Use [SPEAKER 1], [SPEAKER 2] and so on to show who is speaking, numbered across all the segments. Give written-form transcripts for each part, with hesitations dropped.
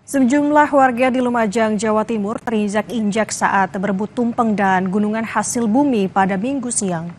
[SPEAKER 1] Sejumlah warga di Lumajang, Jawa Timur terinjak-injak saat berebut tumpeng dan gunungan hasil bumi pada Minggu siang.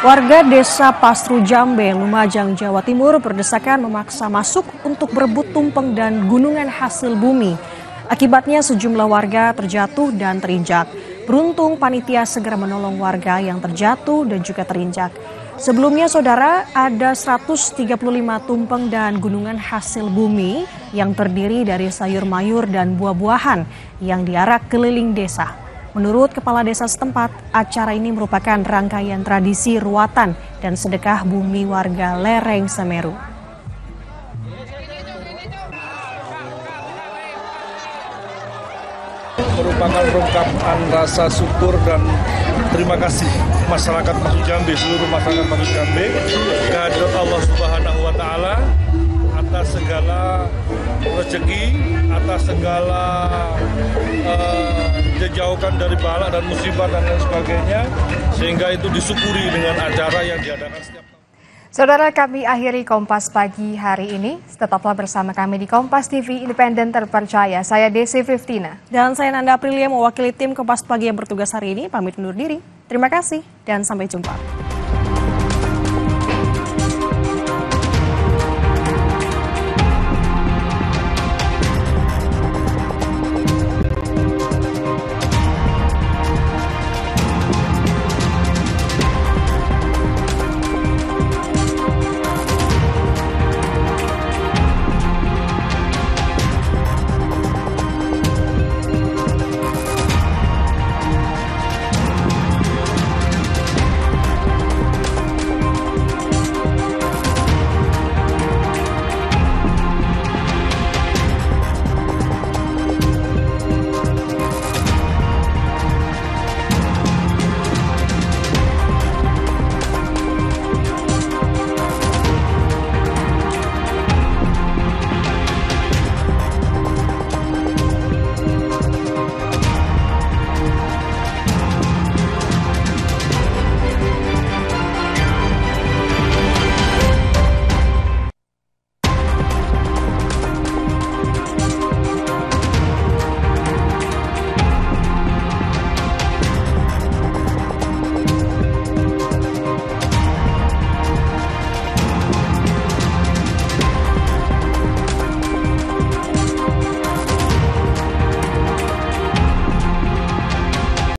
[SPEAKER 1] Warga desa Pastru Jambe, Lumajang, Jawa Timur berdesakan memaksa masuk untuk berebut tumpeng dan gunungan hasil bumi. Akibatnya sejumlah warga terjatuh dan terinjak. Beruntung panitia segera menolong warga yang terjatuh dan juga terinjak. Sebelumnya saudara, ada 135 tumpeng dan gunungan hasil bumi yang terdiri dari sayur mayur dan buah-buahan yang diarak keliling desa. Menurut kepala desa setempat, acara ini merupakan rangkaian tradisi ruatan dan sedekah bumi warga lereng Semeru.
[SPEAKER 2] Merupakan ungkapan rasa syukur dan terima kasih masyarakat Pastru Jambe, seluruh masyarakat Pastru Jambe kehadirat Allah Subhanahu wa Ta'ala atas segala rezeki, atas segala dijauhkan dari bala dan musibah dan lain sebagainya, sehingga itu disyukuri dengan acara yang diadakan setiap tahun.
[SPEAKER 3] Saudara, kami akhiri Kompas Pagi hari ini. Tetaplah bersama kami di Kompas TV Independen Terpercaya. Saya Desi Fiftina.
[SPEAKER 1] Dan saya Nanda Aprilia mewakili tim Kompas Pagi yang bertugas hari ini. Pamit undur diri. Terima kasih dan sampai jumpa.